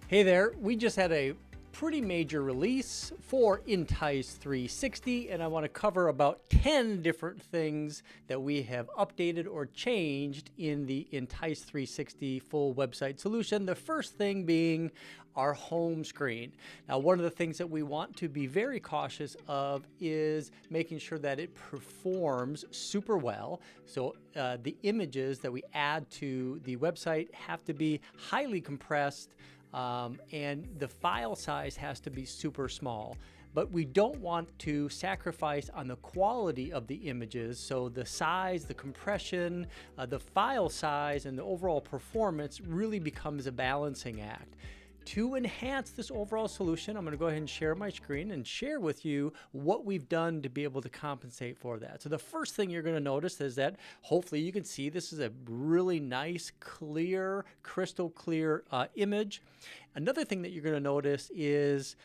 Hey there, we just had a pretty major release for intice360, and I want to cover about 10 different things that we have updated or changed in the intice360 full website solution. The first thing being our home screen. Now, one of the things that we want to be very cautious of is making sure that it performs super well. So the images that we add to the website have to be highly compressed, and the file size has to be super small. But we don't want to sacrifice on the quality of the images. So the size, the compression, the file size, and the overall performance really becomes a balancing act. To enhance this overall solution, I'm going to go ahead and share my screen and share with you what we've done to be able to compensate for that. So the first thing you're going to notice is that hopefully you can see this is a really nice, clear, crystal clear image. Another thing that you're going to notice is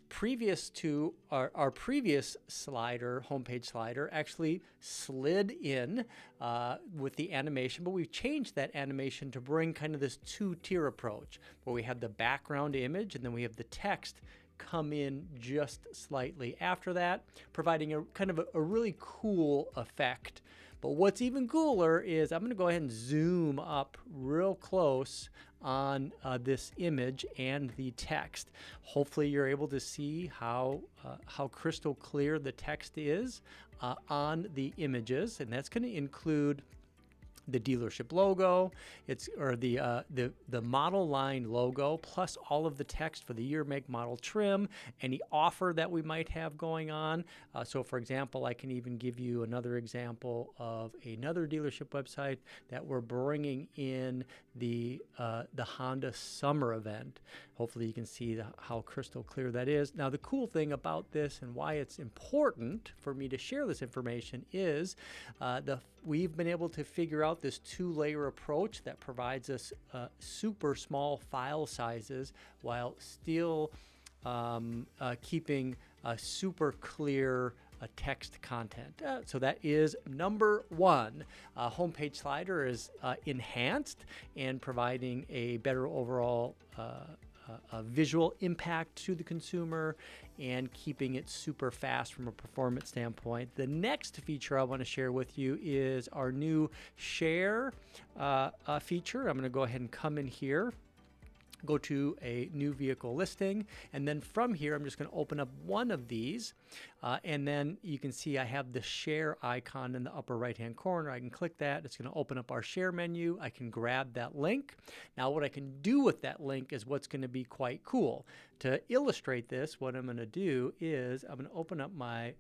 previous to our previous slider, homepage slider, actually slid in with the animation, but we've changed that animation to bring kind of this two-tier approach where we have the background image and then we have the text come in just slightly after that, providing a kind of a really cool effect. But what's even cooler is I'm going to go ahead and zoom up real close on this image and the text. Hopefully you're able to see how crystal clear the text is on the images, and that's going to include the dealership logo, the model line logo, plus all of the text for the year, make, model, trim, any offer that we might have going on. So for example, I can even give you another example of another dealership website that we're bringing in the Honda summer event. Hopefully you can see how crystal clear that is. Now the cool thing about this and why it's important for me to share this information is we've been able to figure out this two-layer approach that provides us super small file sizes while still keeping super clear text content. So that is number one. Homepage slider is enhanced and providing a better overall visual impact to the consumer and keeping it super fast from a performance standpoint. The next feature I want to share with you is our new share feature. I'm going to go ahead and come in here, go to a new vehicle listing, and then from here I'm just going to open up one of these, and then you can see I have the share icon in the upper right hand corner. I can click that. It's going to open up our share menu. I can grab that link. Now what I can do with that link is what's going to be quite cool. To illustrate this, what I'm going to do is I'm going to open up my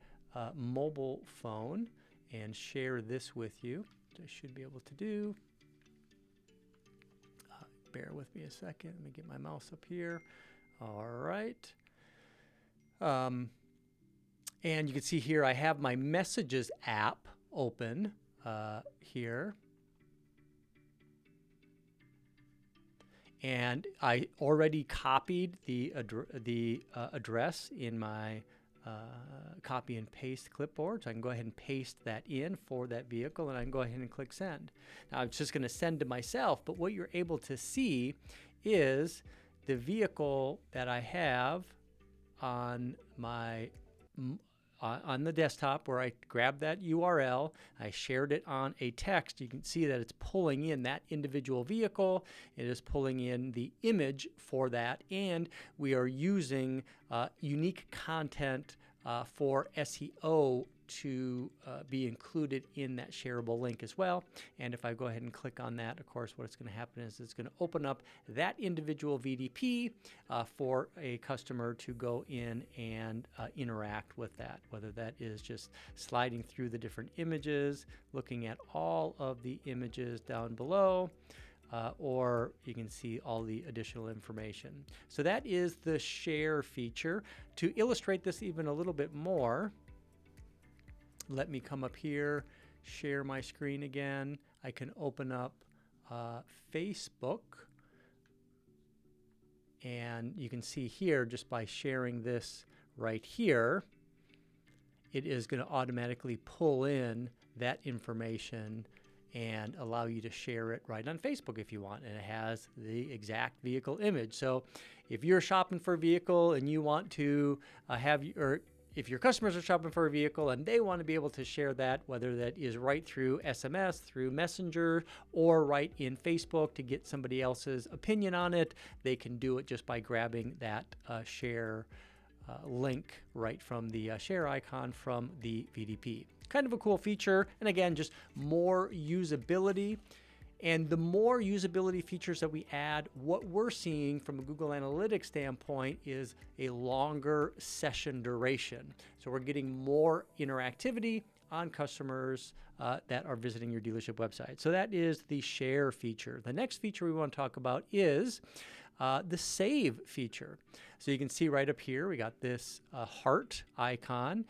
mobile phone and share this with you, which I should be able to do. Bear with me a second. Let me get my mouse up here. All right. And you can see here I have my Messages app open here. And I already copied the address in my copy and paste clipboard. So I can go ahead and paste that in for that vehicle, and I can go ahead and click send. Now I'm just going to send to myself, but what you're able to see is the vehicle that I have on my on the desktop where I grabbed that URL, I shared it on a text. You can see that it's pulling in that individual vehicle. It is pulling in the image for that, and we are using unique content for SEO to be included in that shareable link as well. And if I go ahead and click on that, of course, what's going to happen is it's going to open up that individual VDP for a customer to go in and interact with that, whether that is just sliding through the different images, looking at all of the images down below, or you can see all the additional information. So that is the share feature. To illustrate this even a little bit more, let me come up here, share my screen again. I can open up Facebook, and you can see here just by sharing this right here, it is going to automatically pull in that information and allow you to share it right on Facebook if you want. And it has the exact vehicle image. So if you're shopping for a vehicle and you want to if your customers are shopping for a vehicle and they want to be able to share that, whether that is right through SMS, through Messenger, or right in Facebook to get somebody else's opinion on it, they can do it just by grabbing that share link right from the share icon from the VDP. Kind of a cool feature, and again, just more usability. And the more usability features that we add, what we're seeing from a Google Analytics standpoint is a longer session duration. So we're getting more interactivity on customers that are visiting your dealership website. So that is the share feature. The next feature we want to talk about is the save feature. So you can see right up here, we got this heart icon,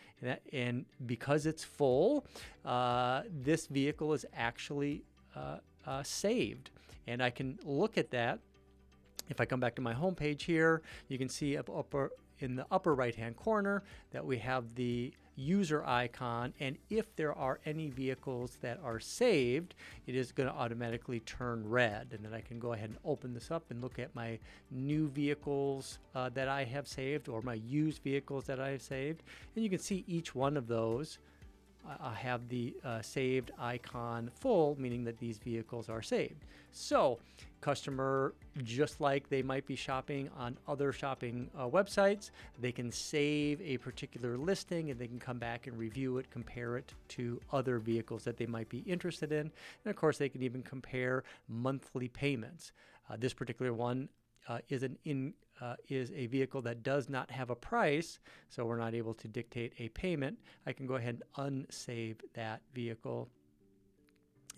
and because it's full, this vehicle is actually saved. And I can look at that. If I come back to my home page here, you can see in the upper right hand corner that we have the user icon, and if there are any vehicles that are saved, it is going to automatically turn red. And then I can go ahead and open this up and look at my new vehicles that I have saved, or my used vehicles that I have saved, and you can see each one of those I have the saved icon full, meaning that these vehicles are saved. So customer, just like they might be shopping on other shopping websites, they can save a particular listing and they can come back and review it, compare it to other vehicles that they might be interested in. And of course, they can even compare monthly payments. This particular one is a vehicle that does not have a price, so we're not able to dictate a payment. I can go ahead and unsave that vehicle.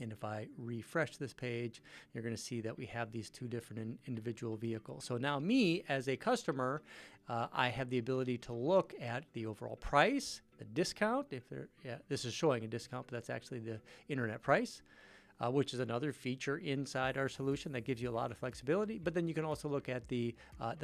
And if I refresh this page, you're going to see that we have these two different individual vehicles. So now me, as a customer, I have the ability to look at the overall price, the discount. This is showing a discount, but that's actually the internet price. Which is another feature inside our solution that gives you a lot of flexibility. But then you can also look at the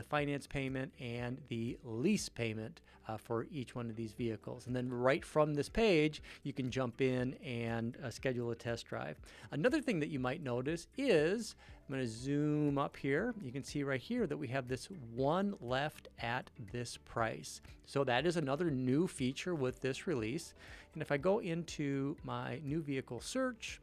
finance payment and the lease payment for each one of these vehicles. And then right from this page, you can jump in and schedule a test drive. Another thing that you might notice is, I'm going to zoom up here. You can see right here that we have this one left at this price. So that is another new feature with this release. And if I go into my new vehicle search,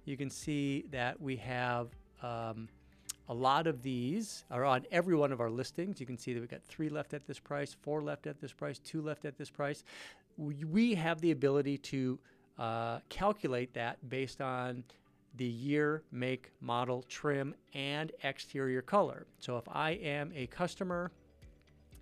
you can see that we have a lot of these are on every one of our listings. You can see that we've got 3 left at this price, 4 left at this price, 2 left at this price. We have the ability to calculate that based on the year, make, model, trim, and exterior color. So if I am a customer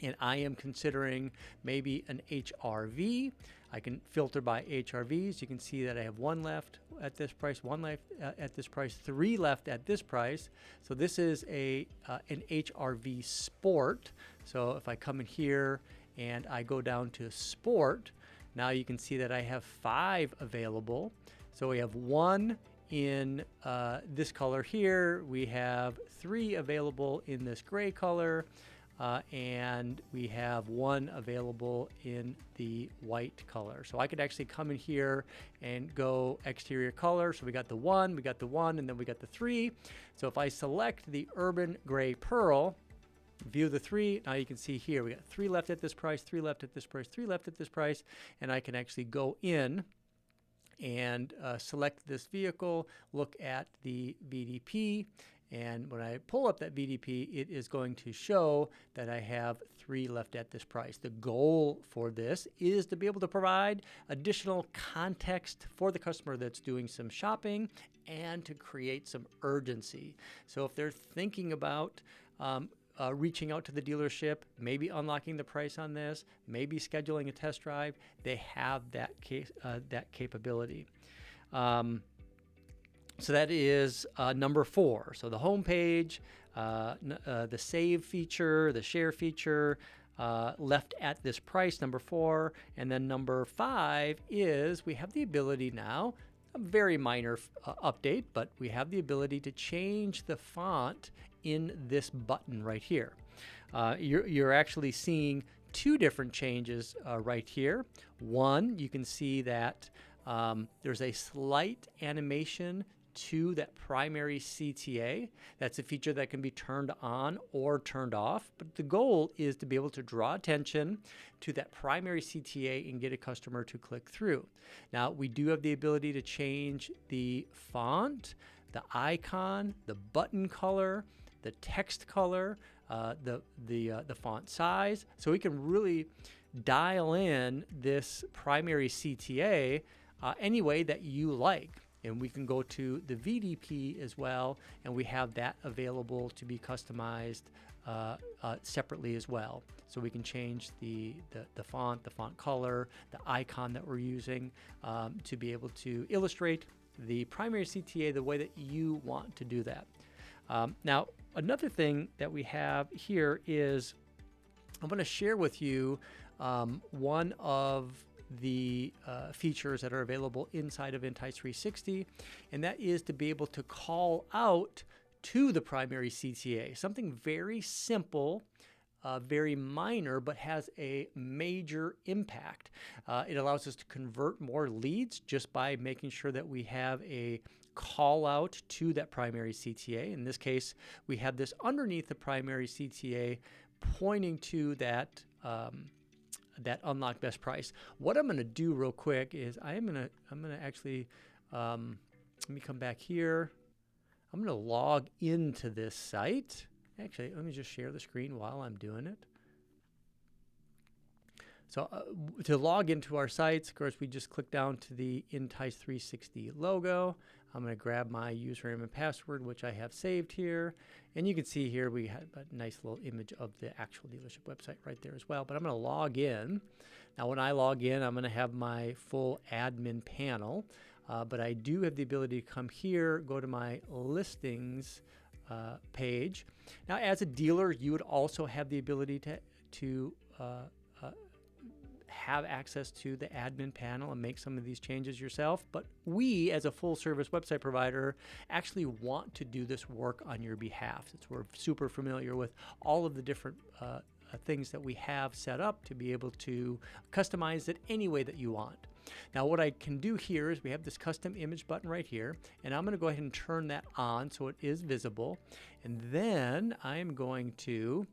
and I am considering maybe an HRV, I can filter by HRVs. You can see that I have 1 left at this price, 1 left at this price, 3 left at this price. So this is an HRV Sport. So if I come in here and I go down to Sport, now you can see that I have 5 available. So we have 1 in this color here. We have 3 available in this gray color. And we have 1 available in the white color. So I could actually come in here and go exterior color. So we got the 1, and then we got the 3. So if I select the Urban Gray Pearl, view the 3, now you can see here we got 3 left at this price, 3 left at this price, 3 left at this price, and I can actually go in and select this vehicle, look at the VDP, and when I pull up that VDP, it is going to show that I have 3 left at this price. The goal for this is to be able to provide additional context for the customer that's doing some shopping and to create some urgency. So if they're thinking about reaching out to the dealership, maybe unlocking the price on this, maybe scheduling a test drive, they have that capability. So that is number 4. So the home page, the save feature, the share feature, left at this price, number 4. And then number 5 is we have the ability now, a very minor update, but we have the ability to change the font in this button right here. You're actually seeing 2 different changes right here. One, you can see that there's a slight animation to that primary CTA. That's a feature that can be turned on or turned off, but the goal is to be able to draw attention to that primary CTA and get a customer to click through. Now, we do have the ability to change the font, the icon, the button color, the text color, the font size, so we can really dial in this primary CTA any way that you like. And we can go to the VDP as well, and we have that available to be customized separately as well. So we can change the font, the font color, the icon that we're using to be able to illustrate the primary CTA the way that you want to do that. Now, another thing that we have here is I'm going to share with you one of the features that are available inside of intice360, and that is to be able to call out to the primary CTA. Something very simple, very minor, but has a major impact. It allows us to convert more leads just by making sure that we have a call out to that primary CTA. In this case, we have this underneath the primary CTA pointing to that that unlock best price. What I'm going to do real quick is I'm going to actually let me come back here. I'm going to log into this site. Actually, let me just share the screen while I'm doing it. So to log into our sites, of course, we just click down to the intice360 logo. I'm going to grab my username and password, which I have saved here. And you can see here we have a nice little image of the actual dealership website right there as well. But I'm going to log in. Now, when I log in, I'm going to have my full admin panel. But I do have the ability to come here, go to my listings page. Now, as a dealer, you would also have the ability to have access to the admin panel and make some of these changes yourself. But we, as a full service website provider, actually want to do this work on your behalf, since we're super familiar with all of the different things that we have set up to be able to customize it any way that you want. Now, what I can do here is we have this custom image button right here, and I'm going to go ahead and turn that on so it is visible. And then I'm going to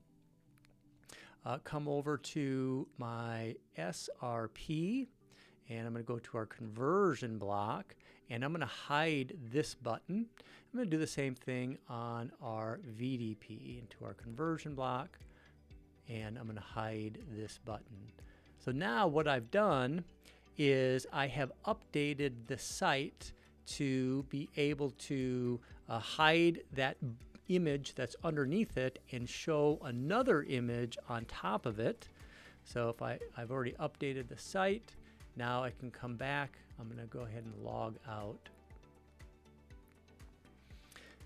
come over to my SRP, and I'm going to go to our conversion block, and I'm going to hide this button. I'm going to do the same thing on our VDP, into our conversion block, and I'm going to hide this button. So now what I've done is I have updated the site to be able to hide that image that's underneath it and show another image on top of it. So if I've already updated the site, now I can come back. I'm going to go ahead and log out.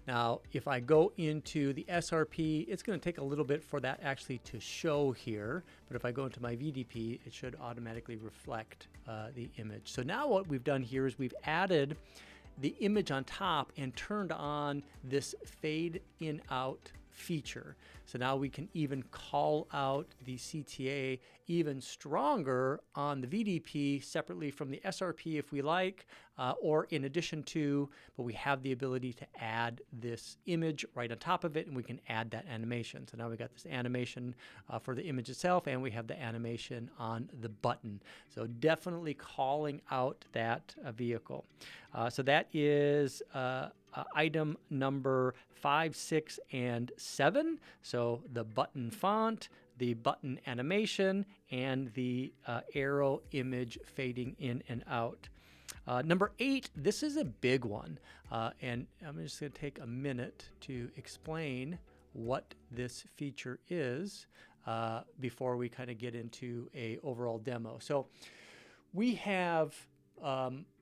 Now, if I go into the SRP, it's going to take a little bit for that actually to show here. But if I go into my VDP, it should automatically reflect the image. So now what we've done here is we've added the image on top and turned on this fade in out feature. So now we can even call out the CTA even stronger on the VDP separately from the SRP if we like, or in addition to, but we have the ability to add this image right on top of it, and we can add that animation. So now we got this animation for the image itself, and we have the animation on the button. So definitely calling out that vehicle. So that is item number 5, 6, and 7. So the button font, the button animation, and the arrow image fading in and out. Number 8, this is a big one. And I'm just going to take a minute to explain what this feature is before we kind of get into a overall demo. So we have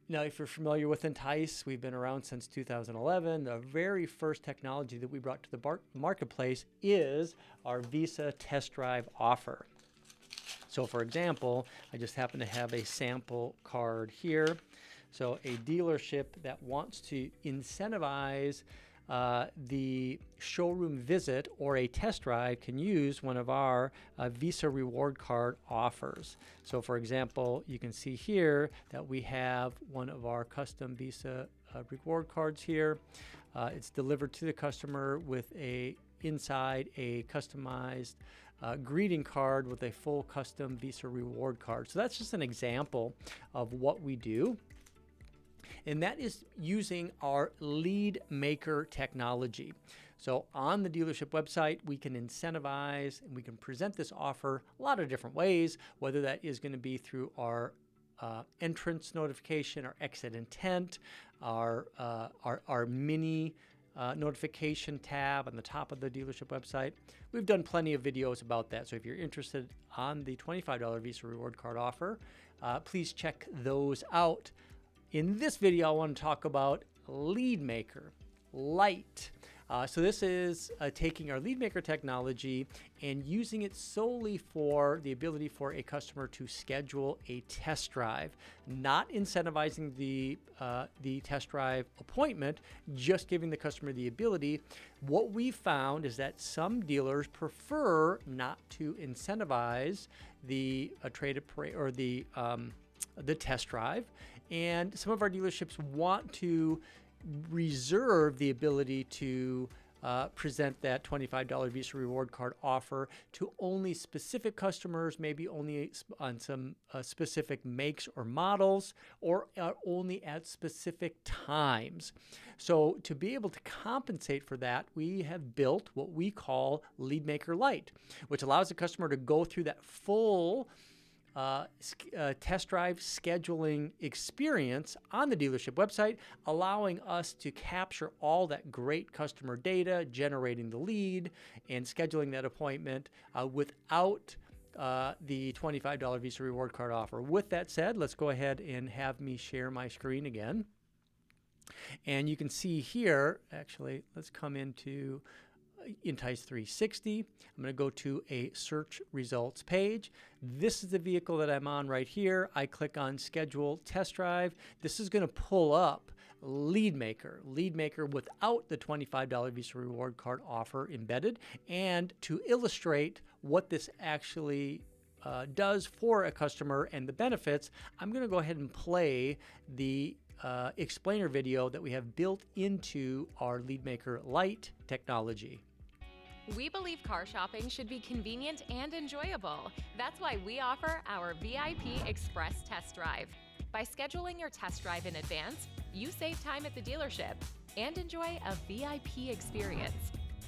now, if you're familiar with Entice, we've been around since 2011. The very first technology that we brought to the marketplace is our Visa test drive offer. So for example, I just happen to have a sample card here. So a dealership that wants to incentivize the showroom visit or a test drive can use one of our Visa reward card offers. So for example, you can see here that we have one of our custom Visa reward cards here. It's delivered to the customer with inside a customized greeting card with a full custom Visa reward card. So that's just an example of what we do. And that is using our lead maker technology. So on the dealership website, we can incentivize and we can present this offer a lot of different ways, whether that is going to be through our entrance notification, our exit intent, our mini notification tab on the top of the dealership website. We've done plenty of videos about that. So if you're interested on the $25 Visa reward card offer, please check those out. In this video, I want to talk about Lead Maker Lite. So this is taking our Lead Maker technology and using it solely for the ability for a customer to schedule a test drive, not incentivizing the test drive appointment, just giving the customer the ability. What we found is that some dealers prefer not to incentivize the the test drive, and some of our dealerships want to reserve the ability to present that $25 Visa reward card offer to only specific customers, maybe only on some specific makes or models, or only at specific times. So to be able to compensate for that, we have built what we call Lead Maker Lite, which allows the customer to go through that full test drive scheduling experience on the dealership website, allowing us to capture all that great customer data, generating the lead and scheduling that appointment without the $25 Visa reward card offer. With that said, let's go ahead and have me share my screen again. And you can see here, actually, let's come into intice360. I'm going to go to a search results page. This is the vehicle that I'm on right here. I click on schedule test drive. This is going to pull up Lead Maker without the $25 Visa reward card offer embedded. And to illustrate what this actually does for a customer and the benefits, I'm going to go ahead and play the explainer video that we have built into our Lead Maker Lite technology. We believe car shopping should be convenient and enjoyable. That's why we offer our VIP Express Test Drive. By scheduling your test drive in advance, you save time at the dealership and enjoy a VIP experience.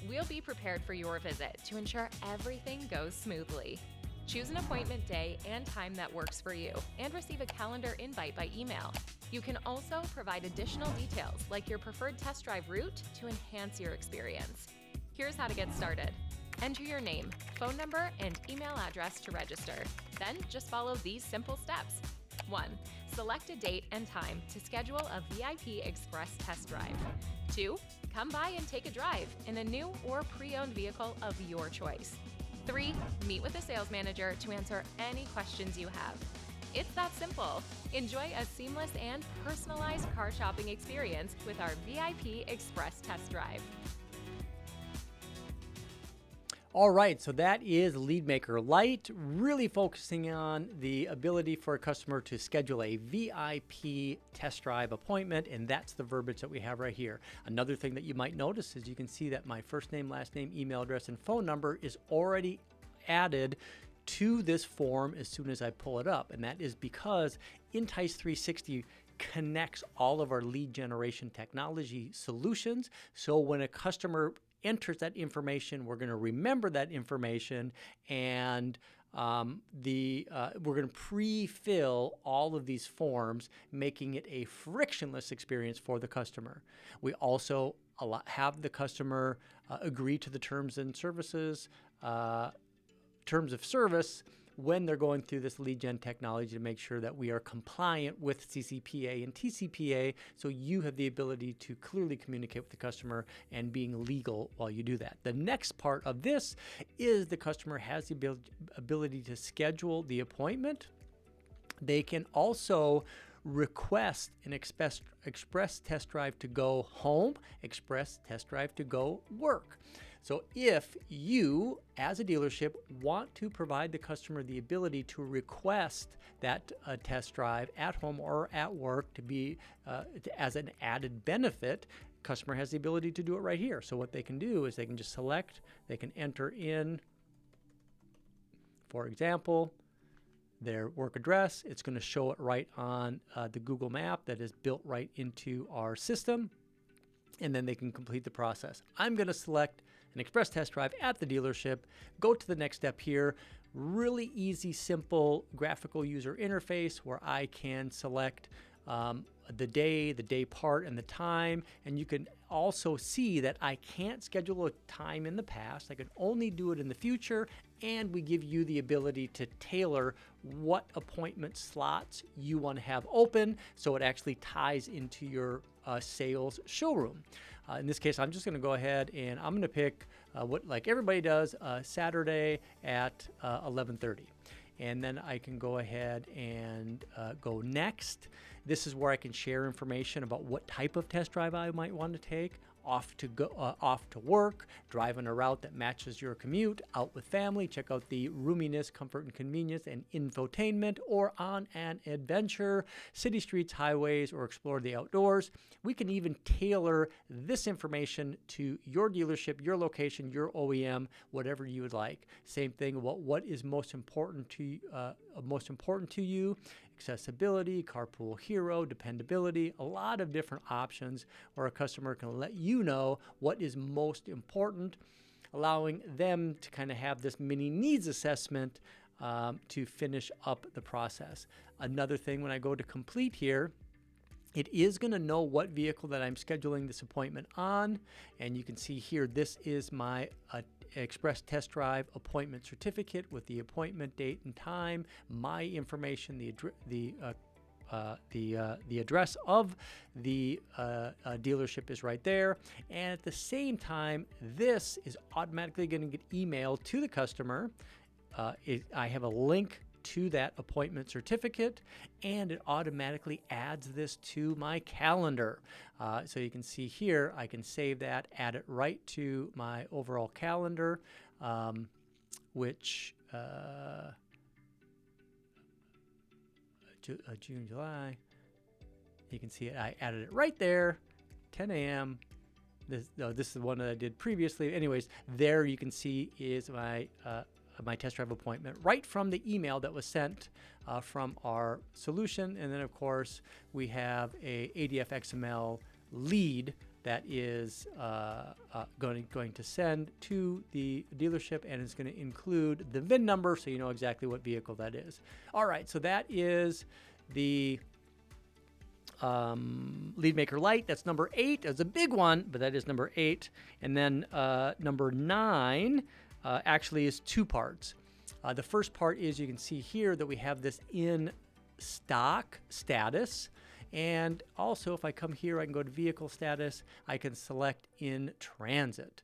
We'll be prepared for your visit to ensure everything goes smoothly. Choose an appointment day and time that works for you and receive a calendar invite by email. You can also provide additional details like your preferred test drive route to enhance your experience. Here's how to get started. Enter your name, phone number, and email address to register. Then just follow these simple steps. 1. Select a date and time to schedule a VIP Express test drive. 2. Come by and take a drive in a new or pre-owned vehicle of your choice. 3. Meet with a sales manager to answer any questions you have. It's that simple. Enjoy a seamless and personalized car shopping experience with our VIP Express test drive. All right, so that is Lead Maker Lite, really focusing on the ability for a customer to schedule a VIP test drive appointment, and that's the verbiage that we have right here. Another thing that you might notice is you can see that my first name, last name, email address, and phone number is already added to this form as soon as I pull it up, and that is because intice360 connects all of our lead generation technology solutions. So when a customer enters that information, we're going to remember that information, and we're going to pre-fill all of these forms, making it a frictionless experience for the customer. We also have the customer agree to the terms of service when they're going through this lead gen technology to make sure that we are compliant with CCPA and TCPA, so you have the ability to clearly communicate with the customer and being legal while you do that. The next part of this is the customer has the ability to schedule the appointment. They can also request an express test drive to go home, express test drive to go work. So if you, as a dealership, want to provide the customer the ability to request that test drive at home or at work to be as an added benefit, customer has the ability to do it right here. So what they can do is they can just select, they can enter in, for example, their work address. It's going to show it right on the Google map that is built right into our system, and then they can complete the process. I'm going to select an express test drive at the dealership, go to the next step here. Really easy, simple graphical user interface where I can select the day part, and the time. And you can also see that I can't schedule a time in the past. I can only do it in the future. And we give you the ability to tailor what appointment slots you want to have open so it actually ties into your sales showroom. In this case, I'm just going to go ahead and I'm going to pick what, like everybody does, Saturday at 11:30. And then I can go ahead and go next. This is where I can share information about what type of test drive I might want to take. Off to work, driving a route that matches your commute, out with family, check out the roominess, comfort, and convenience, and infotainment, or on an adventure, city streets, highways, or explore the outdoors. We can even tailor this information to your dealership, your location, your OEM, whatever you would like. Same thing about what is most important to you. Accessibility, carpool hero, dependability, a lot of different options where a customer can let you know what is most important, allowing them to kind of have this mini needs assessment to finish up the process. Another thing, when I go to complete here, it is going to know what vehicle that I'm scheduling this appointment on. And you can see here, this is my express test drive appointment certificate with the appointment date and time, my information, the address of the dealership is right there. And at the same time, this is automatically going to get emailed to the customer. I have a link to that appointment certificate, and it automatically adds this to my calendar. So you can see here, I can save that, add it right to my overall calendar, which June, July. You can see it. I added it right there, 10 a.m. This is the one that I did previously. Anyways, there you can see is my test drive appointment right from the email that was sent from our solution. And then of course we have a ADF XML lead that is going to send to the dealership, and it's going to include the VIN number so you know exactly what vehicle that is. All right, so that is the Lead Maker Lite. That's number 8. That's a big one, but that is number 8. And then number 9 actually is 2 parts. The first part is, you can see here that we have this in stock status. And also, if I come here, I can go to vehicle status. I can select in transit.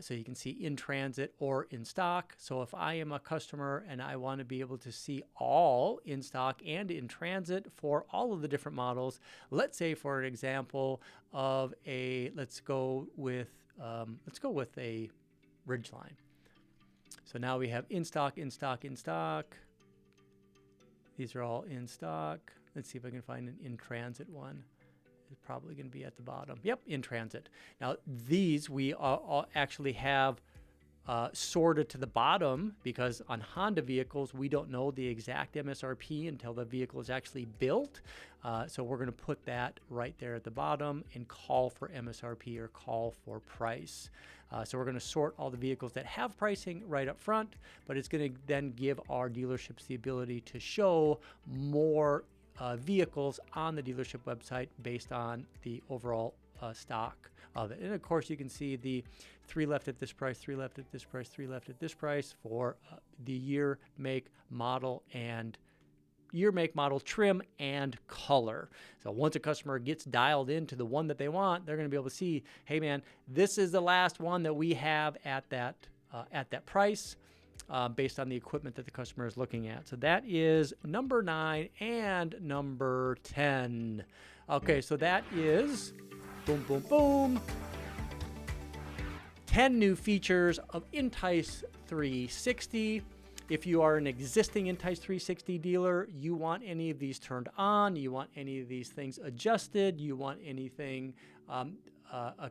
So you can see in transit or in stock. So if I am a customer and I want to be able to see all in stock and in transit for all of the different models, let's say for an example of let's go with a Ridgeline. So now we have in stock, in stock, in stock. These are all in stock. Let's see if I can find an in-transit one. It's probably going to be at the bottom. Yep, in transit. Now, these we all actually have sorted to the bottom, because on Honda vehicles, we don't know the exact MSRP until the vehicle is actually built. So we're going to put that right there at the bottom and call for MSRP or call for price. So we're going to sort all the vehicles that have pricing right up front, but it's going to then give our dealerships the ability to show more vehicles on the dealership website based on the overall stock of it. And of course, you can see the 3 left at this price, 3 left at this price, 3 left at this price for the year, make, model, and trim, and color. So once a customer gets dialed into the one that they want, they're going to be able to see, hey man, this is the last one that we have at that price. based on the equipment that the customer is looking at. So that is number 9 and number 10. Okay, so that is boom, boom, boom. 10 new features of intice360. If you are an existing intice360 dealer, you want any of these turned on, you want any of these things adjusted, you want anything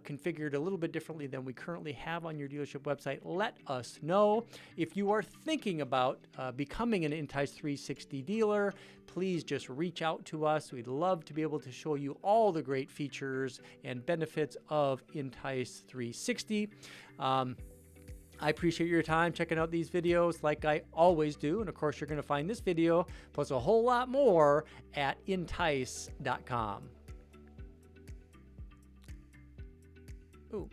configured a little bit differently than we currently have on your dealership website, let us know. If you are thinking about becoming an intice360 dealer, please just reach out to us. We'd love to be able to show you all the great features and benefits of intice360. I appreciate your time checking out these videos like I always do. And of course, you're going to find this video plus a whole lot more at intice.com. Ooh.